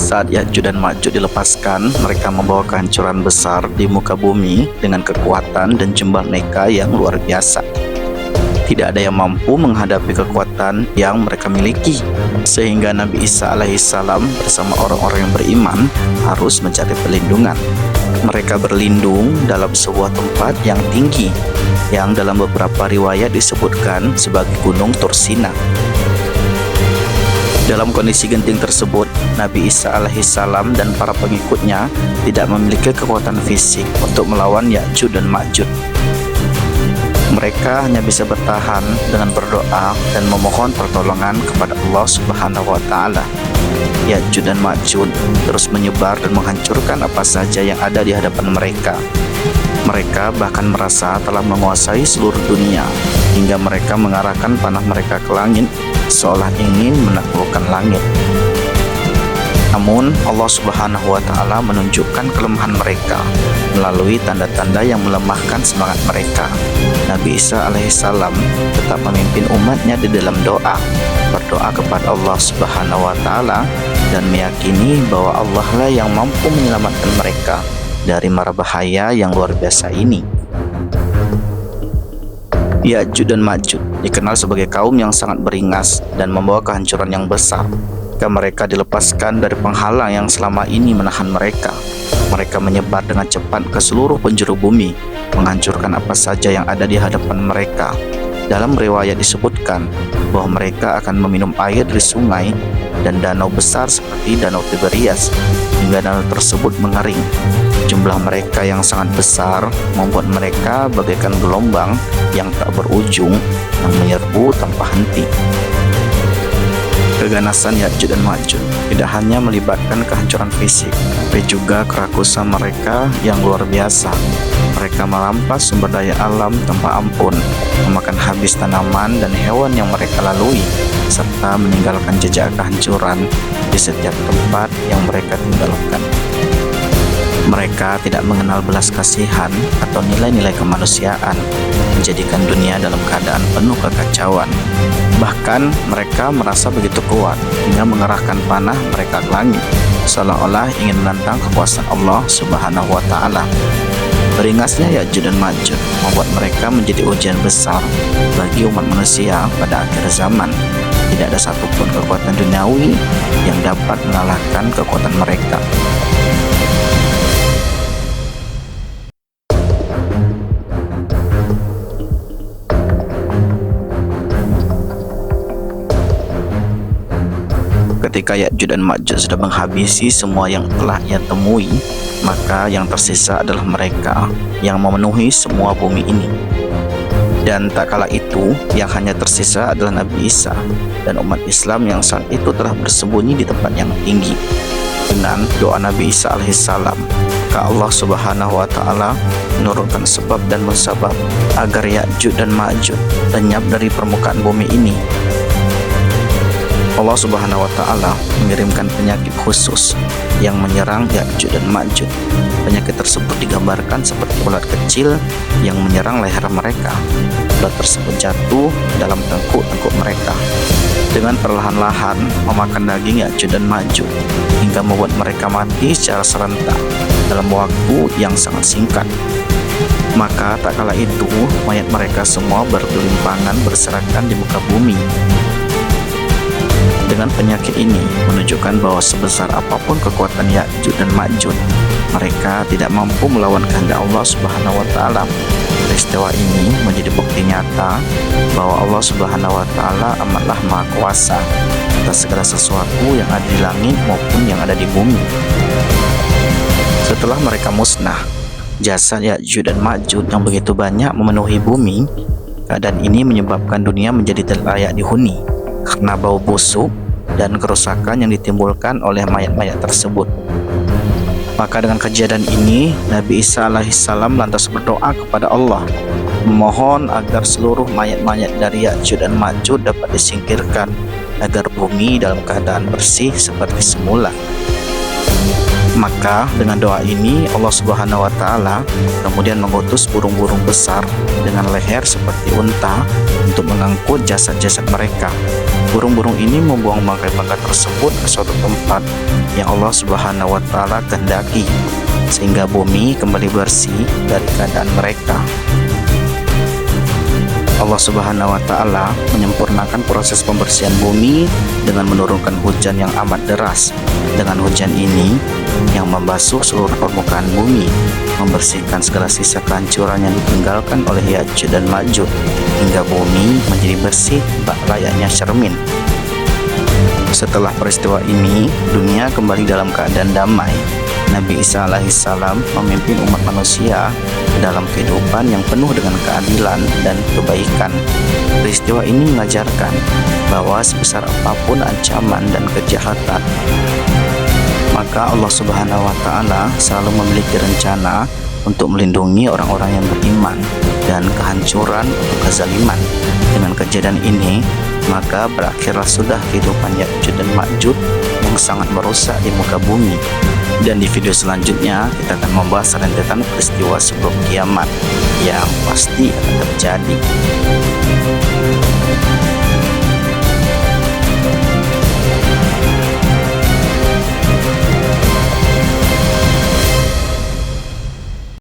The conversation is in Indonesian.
Saat Ya'juj dan Ma'juj dilepaskan, mereka membawa kehancuran besar di muka bumi dengan kekuatan dan jumlah mereka yang luar biasa. Tidak ada yang mampu menghadapi kekuatan yang mereka miliki, sehingga Nabi Isa alaihissalam bersama orang-orang yang beriman harus mencari perlindungan. Mereka berlindung dalam sebuah tempat yang tinggi, yang dalam beberapa riwayat disebutkan sebagai Gunung Tursina. Dalam kondisi genting tersebut, Nabi Isa alaihissalam dan para pengikutnya tidak memiliki kekuatan fisik untuk melawan Ya'juj dan Ma'juj. Mereka hanya bisa bertahan dengan berdoa dan memohon pertolongan kepada Allah Subhanahu wa Ta'ala. Ya'juj dan Ma'juj terus menyebar dan menghancurkan apa saja yang ada di hadapan mereka. Mereka bahkan merasa telah menguasai seluruh dunia, hingga mereka mengarahkan panah mereka ke langit seolah ingin menaklukkan langit. Namun Allah Subhanahu wa Ta'ala menunjukkan kelemahan mereka melalui tanda-tanda yang melemahkan semangat mereka. Nabi Isa alaihissalam tetap memimpin umatnya di dalam doa, berdoa kepada Allah Subhanahu wa Ta'ala dan meyakini bahwa Allah lah yang mampu menyelamatkan mereka dari mara bahaya yang luar biasa ini. Ya'juj dan Ma'juj dikenal sebagai kaum yang sangat beringas dan membawa kehancuran yang besar. Jika mereka dilepaskan dari penghalang yang selama ini menahan mereka, mereka menyebar dengan cepat ke seluruh penjuru bumi, menghancurkan apa saja yang ada di hadapan mereka. Dalam riwayat disebutkan bahwa mereka akan meminum air dari sungai dan danau besar seperti Danau Tiberias, hingga danau tersebut mengering. Jumlah mereka yang sangat besar membuat mereka bagaikan gelombang yang tak berujung yang menyerbu tanpa henti. Keganasan Ya'juj dan Ma'juj tidak hanya melibatkan kehancuran fisik, tapi juga kerakusan mereka yang luar biasa. Mereka merampas sumber daya alam tanpa ampun, memakan habis tanaman dan hewan yang mereka lalui, serta meninggalkan jejak kehancuran di setiap tempat yang mereka tinggalkan. Mereka tidak mengenal belas kasihan atau nilai-nilai kemanusiaan, menjadikan dunia dalam keadaan penuh kekacauan. Bahkan mereka merasa begitu kuat hingga mengerahkan panah mereka ke langit, seolah-olah ingin menantang kekuasaan Allah Subhanahu wa Ta'ala. Beringasnya Ya'juj dan Ma'juj membuat mereka menjadi ujian besar bagi umat manusia pada akhir zaman. Tidak ada satupun kekuatan duniawi yang dapat mengalahkan kekuatan mereka. Ketika Ya'juj dan Ma'juj sudah menghabisi semua yang telah ia temui, maka yang tersisa adalah mereka yang memenuhi semua bumi ini. Dan tak kala itu, yang hanya tersisa adalah Nabi Isa dan umat Islam yang saat itu telah bersembunyi di tempat yang tinggi. Dengan doa Nabi Isa alaihissalam, maka Allah Subhanahu wa Ta'ala menurunkan sebab dan musabab agar Ya'juj dan Ma'juj lenyap dari permukaan bumi ini. Allah Subhanahu wa Ta'ala mengirimkan penyakit khusus yang menyerang Ya'juj dan Ma'juj. Penyakit tersebut digambarkan seperti ulat kecil yang menyerang leher mereka. Ulat tersebut jatuh dalam tengkuk-tengkuk mereka dengan perlahan-lahan memakan daging Ya'juj dan Ma'juj hingga membuat mereka mati secara serentak dalam waktu yang sangat singkat. Maka tak kala itu mayat mereka semua bergelimpangan berserakan di muka bumi. Dengan penyakit ini menunjukkan bahwa sebesar apapun kekuatan Ya'juj dan Ma'juj, mereka tidak mampu melawan kehendak Allah Subhanahu wa Ta'ala. Peristiwa ini menjadi bukti nyata bahwa Allah Subhanahu wa Ta'ala amatlah Maha Kuasa atas segala sesuatu yang ada di langit maupun yang ada di bumi. Setelah mereka musnah, jasad Ya'juj dan Ma'juj yang begitu banyak memenuhi bumi, keadaan ini menyebabkan dunia menjadi tidak layak dihuni karena bau busuk dan kerusakan yang ditimbulkan oleh mayat-mayat tersebut. Maka dengan kejadian ini, Nabi Isa alaihissalam lantas berdoa kepada Allah, memohon agar seluruh mayat-mayat dari Ya'juj dan Ma'juj dapat disingkirkan, agar bumi dalam keadaan bersih seperti semula. Maka dengan doa ini Allah Subhanahu wa Ta'ala kemudian mengutus burung-burung besar dengan leher seperti unta untuk mengangkut jasad-jasad mereka. Burung-burung ini membuang bangkai-bangkai tersebut ke suatu tempat yang Allah Subhanahu wa Ta'ala kehendaki, sehingga bumi kembali bersih dari keadaan mereka. Allah Subhanahu wa Ta'ala menyempurnakan proses pembersihan bumi dengan menurunkan hujan yang amat deras. Dengan hujan ini yang membasuh seluruh permukaan bumi, membersihkan segala sisa kehancuran yang ditinggalkan oleh Ya'juj dan Ma'juj, hingga bumi menjadi bersih bak layaknya cermin. Setelah peristiwa ini, dunia kembali dalam keadaan damai. Nabi Isa alaihissalam memimpin umat manusia dalam kehidupan yang penuh dengan keadilan dan kebaikan. Peristiwa ini mengajarkan bahwa sebesar apapun ancaman dan kejahatan, maka Allah Subhanahu wa Ta'ala selalu memiliki rencana untuk melindungi orang-orang yang beriman dan kehancuran atau kezaliman. Dengan kejadian ini, maka berakhirlah sudah kehidupan Ya'juj dan Ma'juj yang sangat merusak di muka bumi. Dan di video selanjutnya kita akan membahas rentetan peristiwa sebelum kiamat yang pasti akan terjadi.